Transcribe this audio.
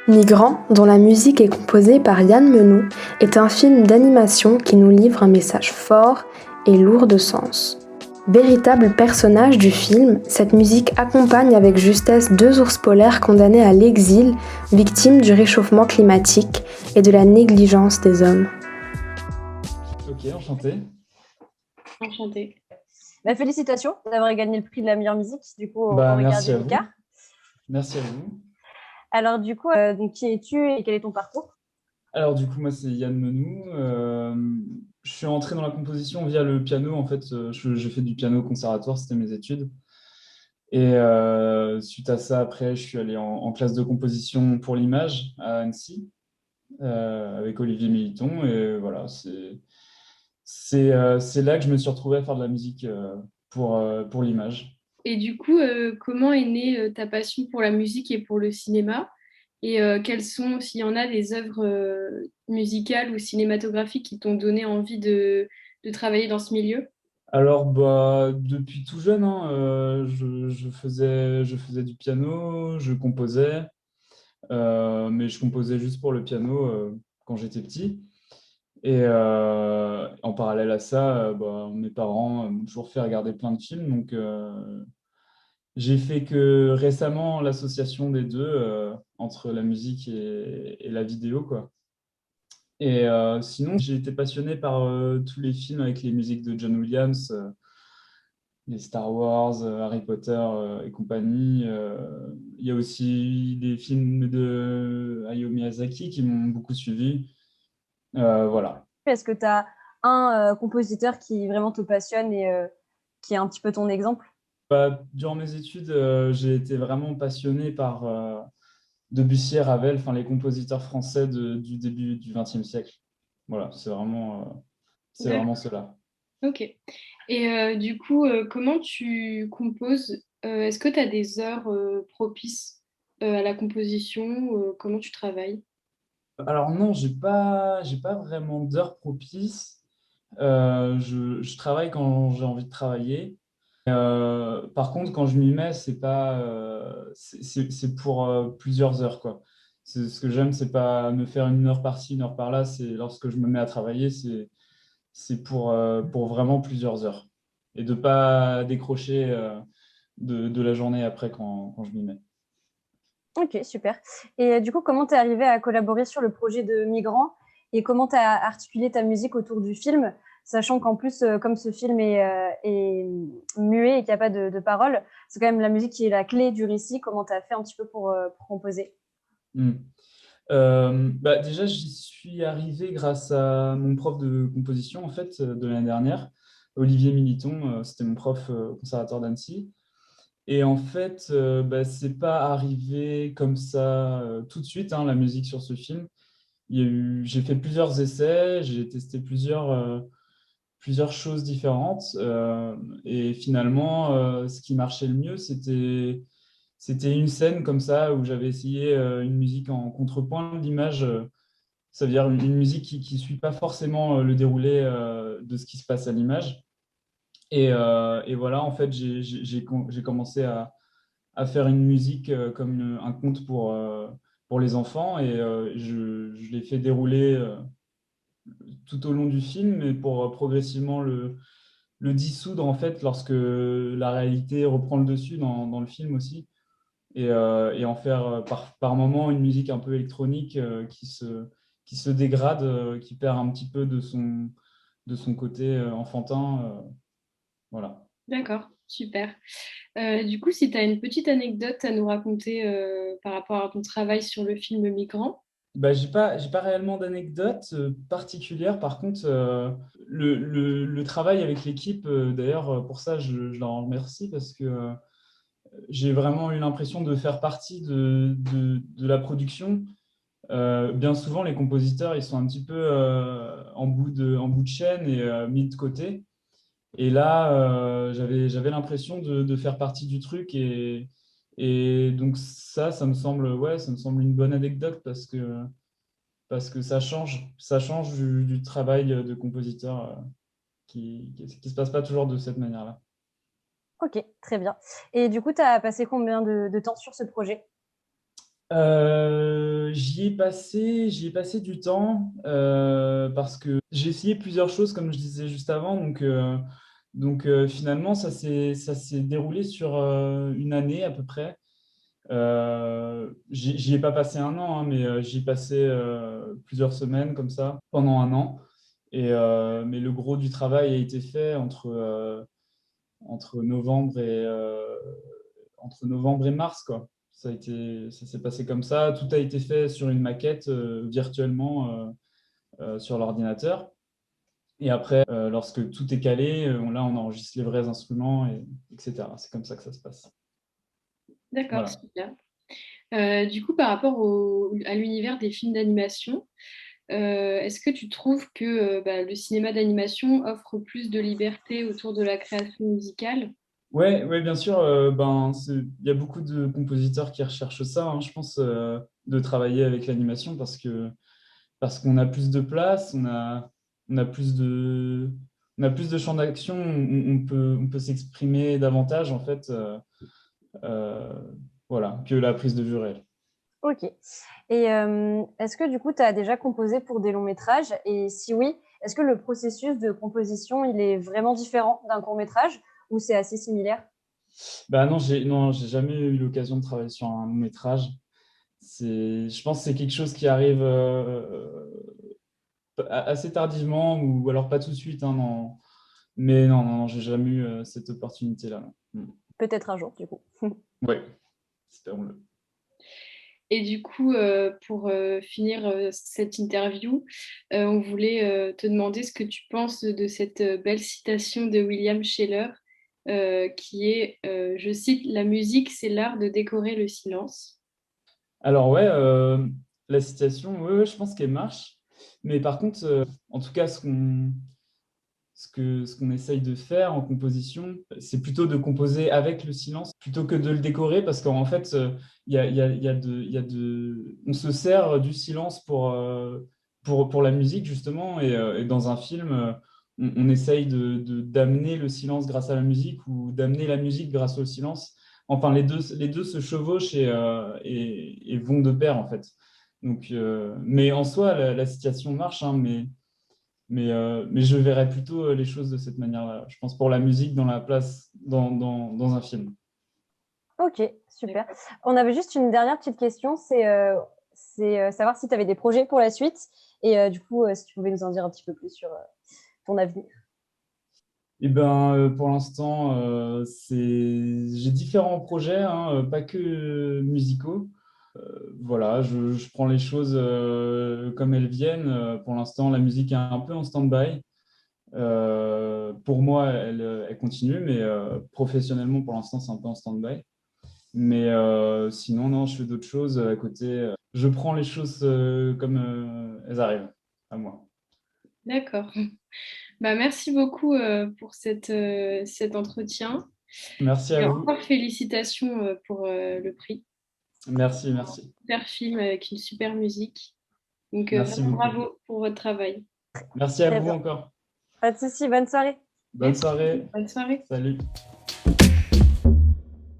Migrants, dont la musique est composée par Yann Menou, est un film d'animation qui nous livre un message fort et lourd de sens. Véritable personnage du film, cette musique accompagne avec justesse deux ours polaires condamnés à l'exil, victimes du réchauffement climatique et de la négligence des hommes. Ok, enchanté. Enchantée. Félicitations d'avoir gagné le prix de la meilleure musique, du coup, au regard Merci des à Mika. vous. Merci à vous. Alors, du coup, donc, qui es-tu et quel est ton parcours? Alors, du coup, moi, c'est Yann Menou. Je suis entré dans la composition via le piano. En fait, j'ai fait du piano au conservatoire, c'était mes études. Et suite à ça, après, je suis allé en classe de composition pour l'image à Annecy avec Olivier Militon. Et voilà, c'est là que je me suis retrouvé à faire de la musique pour l'image. Et du coup, comment est née ta passion pour la musique et pour le cinéma? Et quelles sont, s'il y en a, des œuvres musicales ou cinématographiques qui t'ont donné envie de travailler dans ce milieu? Alors, depuis tout jeune, hein, je faisais du piano, je composais, mais je composais juste pour le piano quand j'étais petit. Et en parallèle à ça, mes parents m'ont toujours fait regarder plein de films. Donc, j'ai fait que récemment l'association des deux entre la musique et la vidéo, quoi. Et sinon, j'ai été passionné par tous les films avec les musiques de John Williams. Les Star Wars, Harry Potter et compagnie. Il y a aussi des films de Hayao Miyazaki qui m'ont beaucoup suivi. Voilà. Est-ce que tu as un compositeur qui vraiment te passionne et qui est un petit peu ton exemple? Durant mes études, j'ai été vraiment passionné par Debussy et Ravel, enfin, les compositeurs français du début du XXe siècle. Voilà, c'est D'accord. vraiment cela. Ok. Et du coup, comment tu composes? Est-ce que tu as des heures propices à la composition? Comment tu travailles? Alors non, j'ai pas vraiment d'heures propices. Je travaille quand j'ai envie de travailler. Par contre, quand je m'y mets, c'est pas, c'est pour plusieurs heures, quoi. Ce que j'aime, c'est pas me faire une heure par-ci, une heure par-là. C'est lorsque je me mets à travailler, c'est pour vraiment plusieurs heures. Et de pas décrocher de la journée après quand je m'y mets. Ok, super. Et du coup, comment tu es arrivé à collaborer sur le projet de Migrants et comment tu as articulé ta musique autour du film, sachant qu'en plus, comme ce film est muet et qu'il n'y a pas de paroles, c'est quand même la musique qui est la clé du récit. Comment tu as fait un petit peu pour composer? Hmm. Déjà, j'y suis arrivé grâce à mon prof de composition en fait, de l'année dernière, Olivier Militon. C'était mon prof au conservatoire d'Annecy. Et en fait, c'est pas arrivé comme ça tout de suite, hein, la musique sur ce film. J'ai fait plusieurs essais, j'ai testé plusieurs choses différentes. Et finalement, ce qui marchait le mieux, c'était une scène comme ça où j'avais essayé une musique en contrepoint de l'image. Ça veut dire une musique qui ne suit pas forcément le déroulé de ce qui se passe à l'image. Et voilà, en fait, j'ai commencé à faire une musique comme un conte pour les enfants et je l'ai fait dérouler tout au long du film et pour progressivement le dissoudre en fait lorsque la réalité reprend le dessus dans le film aussi et en faire par moment une musique un peu électronique qui se dégrade, qui perd un petit peu de son côté enfantin. Voilà. D'accord, super. Du coup, si tu as une petite anecdote à nous raconter par rapport à ton travail sur le film Migrant. J'ai pas réellement d'anecdote particulière. Par contre, le travail avec l'équipe, d'ailleurs, pour ça, je leur en remercie parce que j'ai vraiment eu l'impression de faire partie de la production. Bien souvent, les compositeurs, ils sont un petit peu en bout de chaîne et mis de côté. Et là, j'avais l'impression de faire partie du truc et donc ça me semble, ouais, ça me semble une bonne anecdote parce que ça change du travail de compositeur qui se passe pas toujours de cette manière-là. Ok, très bien. Et du coup, tu as passé combien de temps sur ce projet? j'y ai passé du temps parce que j'ai essayé plusieurs choses, comme je disais juste avant. Donc finalement, ça s'est déroulé sur une année à peu près. J'y ai pas passé un an, hein, mais j'y ai passé plusieurs semaines comme ça pendant un an. Mais le gros du travail a été fait entre novembre et mars, quoi. Ça s'est passé comme ça. Tout a été fait sur une maquette virtuellement sur l'ordinateur. Et après, lorsque tout est calé, là, on enregistre les vrais instruments, etc. C'est comme ça que ça se passe. D'accord, Voilà. super. Du coup, par rapport à l'univers des films d'animation, est-ce que tu trouves que le cinéma d'animation offre plus de liberté autour de la création musicale? Ouais, ouais, bien sûr. Il y a beaucoup de compositeurs qui recherchent ça, hein, je pense, de travailler avec l'animation parce qu'on a plus de place, on a on a plus de champs d'action, on peut s'exprimer davantage, en fait, euh, voilà, que la prise de vue réelle. Ok. Et est-ce que du coup, tu as déjà composé pour des longs métrages? Et si oui, est-ce que le processus de composition, il est vraiment différent d'un court métrage ou c'est assez similaire? Bah non, j'ai jamais eu l'occasion de travailler sur un long métrage. Je pense que c'est quelque chose qui arrive assez tardivement ou alors pas tout de suite, hein, non. Mais non, j'ai jamais eu cette opportunité-là. Non. Peut-être un jour, du coup. Ouais, espérons-le. Et du coup, pour finir cette interview, on voulait te demander ce que tu penses de cette belle citation de William Sheller, qui est, je cite, «La musique, c'est l'art de décorer le silence». Alors ouais, la citation, ouais, je pense qu'elle marche. Mais par contre, en tout cas, ce qu'on essaye de faire en composition, c'est plutôt de composer avec le silence plutôt que de le décorer, parce qu'en fait, on se sert du silence pour la musique, justement, et dans un film, on essaye d'amener le silence grâce à la musique ou d'amener la musique grâce au silence. Enfin, les deux se chevauchent et vont de pair, en fait. Mais en soi, la citation marche, hein, mais je verrais plutôt les choses de cette manière-là. Je pense pour la musique dans la place, dans un film. Ok, super. On avait juste une dernière petite question, c'est savoir si tu avais des projets pour la suite et du coup, si tu pouvais nous en dire un petit peu plus sur ton avenir. Eh ben, pour l'instant, j'ai différents projets, hein, pas que musicaux. Voilà, je prends les choses comme elles viennent. Pour l'instant, la musique est un peu en stand-by. Pour moi, elle continue, mais professionnellement, pour l'instant, c'est un peu en stand-by. Mais sinon, non, je fais d'autres choses à côté. Je prends les choses comme elles arrivent à moi. D'accord. Bah, merci beaucoup pour cet entretien. Merci Et à vous. encore félicitations pour le prix. Merci, merci. Super film avec une super musique. Donc, Merci vraiment beaucoup. bravo pour votre travail. Merci à Très vous bien. encore. Pas de souci, bonne soirée. Bonne Merci. soirée. Bonne soirée. Salut.